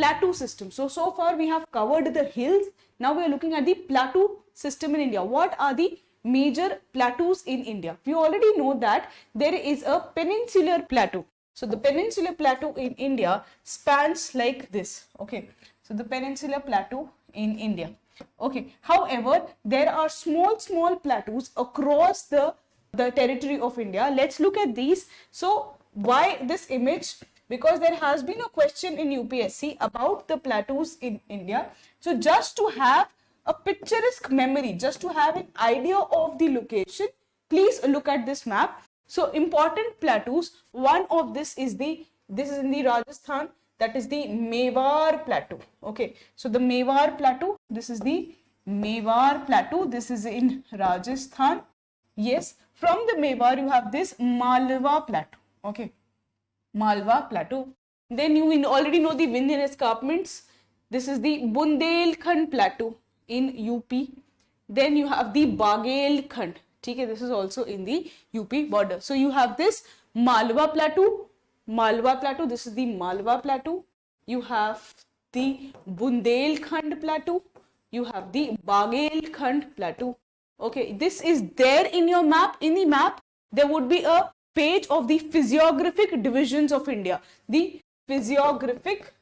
plateau system. So far we have covered the hills. Now we are looking at the plateau system in India. What are the major plateaus in India? We already know that there is a peninsular plateau. So the peninsular plateau in India spans like this. Okay. So the peninsular plateau in India. Okay. However, there are small plateaus across the territory of India. Let's look at these. So why this image? Because there has been a question in UPSC about the plateaus in India. So just to have a picturesque memory, just to have an idea of the location, please look at this map. So important plateaus, one of this is in the Rajasthan, that is the Mewar Plateau. Okay, so the Mewar Plateau, this is the Mewar Plateau, this is in Rajasthan. Yes, from the Mewar you have this Malwa Plateau. Okay, Malwa Plateau. Then you already know the Vindhyan escarpments. This is the Bundelkhand Plateau in UP. Then you have the Bagelkhand. Okay, this is also in the UP border. So you have this Malwa Plateau. Malwa Plateau. This is the Malwa Plateau. You have the Bundelkhand Plateau. You have the Bagelkhand Plateau. Okay, this is there in your map. In the map, there would be a page of the physiographic divisions of India. The physiographic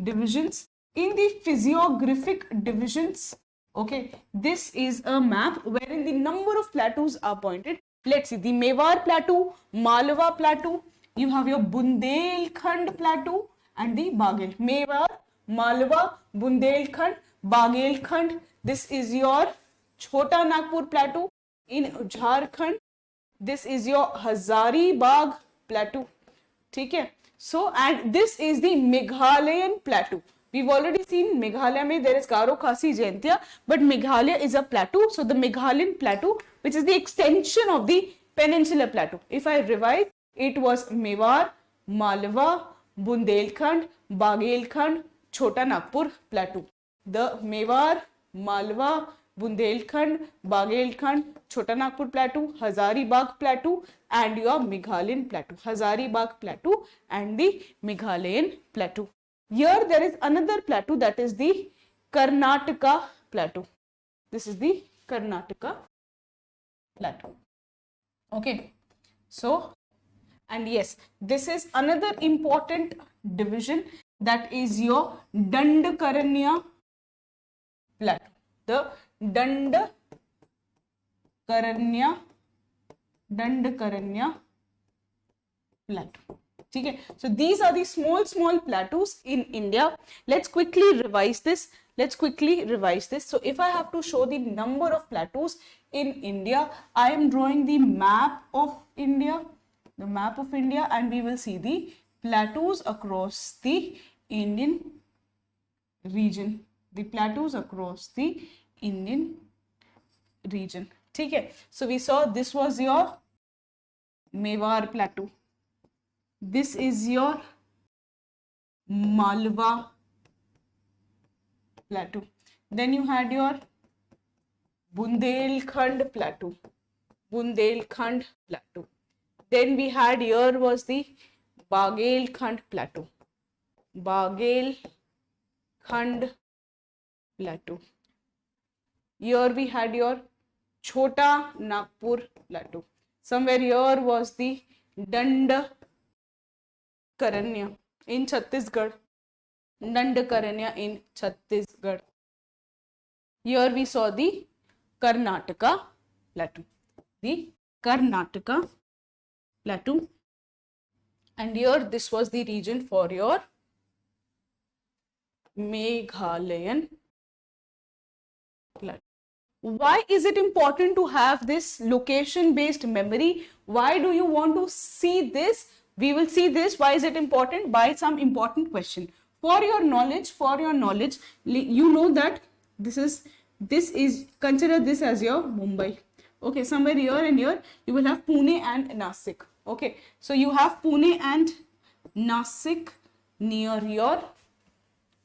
divisions. In the physiographic divisions, okay, this is a map wherein the number of plateaus are pointed. Let's see, the Mewar Plateau, Malwa Plateau, you have your Bundelkhand Plateau and the Bagel. Mewar, Malwa, Bundelkhand, Bagelkhand. This is your Chota Nagpur Plateau in Jharkhand. This is your Hazaribagh Plateau. Okay. So, and this is the Meghalayan Plateau. We've already seen Meghalaya mein there is Garo, Khasi, Jaintia, but Meghalaya is a plateau. So the Meghalayan Plateau, which is the extension of the Peninsular Plateau. If I revise, it was Mewar, Malwa, Bundelkhand, Bagelkhand, Chota Nagpur Plateau. The Mewar, Malwa, Bundelkhand, Bagelkhand, Chota Nagpur Plateau, Hazaribagh Plateau and your Meghalayan Plateau. Hazaribagh Plateau and the Meghalayan Plateau. Here there is another plateau, that is the Karnataka Plateau. This is the Karnataka Plateau. Okay. So, and yes, this is another important division, that is your Dandakaranya Plateau. The Dandakaranya Plateau. Okay. So these are the small plateaus in India. Let's quickly revise this. So if I have to show the number of plateaus in India, I am drawing the map of India. And we will see the plateaus across the Indian region. Okay. So we saw this was your Mewar Plateau. This is your Malwa Plateau. Then you had your Bundelkhand Plateau. Then we had, here was the Bagelkhand Plateau. Here we had your Chota Nagpur Plateau. Somewhere here was the Dandakaranya in Chhattisgarh. Here we saw the Karnataka Plateau. And here this was the region for your Meghalayan Plateau. Why is it important to have this location based memory? Why do you want to see this? We will see this. Why is it important? By some important question. For your knowledge, you know that this is, consider this as your Mumbai. Okay, somewhere here and here, you will have Pune and Nasik. Okay, so you have Pune and Nasik near your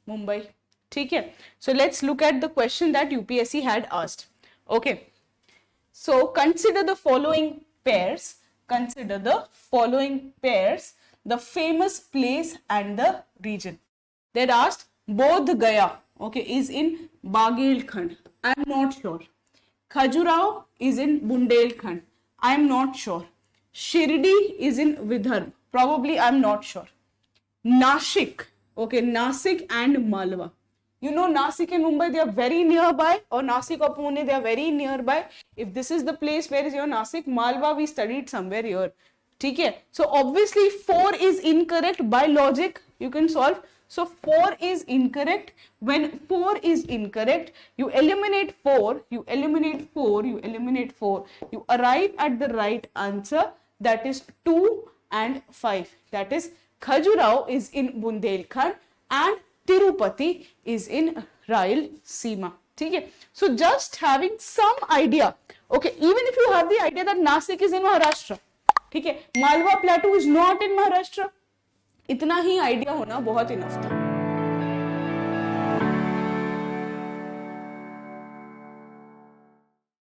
Mumbai. Okay, so let's look at the question that UPSC had asked. Okay, so consider the following pairs. The famous place and the region. They had asked Bodh Gaya, okay, is in Bagelkhand. I am not sure. Khajuraho is in Bundelkhand. I am not sure. Shirdi is in Vidarbh. Probably I am not sure. Nashik, okay, Nasik and Malwa. You know, Nasik and Mumbai, they are very nearby, or Nasik or Pune, they are very nearby. If this is the place where is your Nasik, Malwa we studied somewhere here. Okay? So obviously 4 is incorrect. By logic you can solve. So 4 is incorrect. When 4 is incorrect, you eliminate 4, you eliminate 4, you eliminate 4. You arrive at the right answer, that is 2 and 5. That is Khajuraho is in Bundelkhand and Tirupati is in Rayalaseema. Okay? So just having some idea. Okay, even if you have the idea that Nasik is in Maharashtra, ठीक है, Malwa Plateau is not in Maharashtra, इतना ही idea होना बहुत enough था.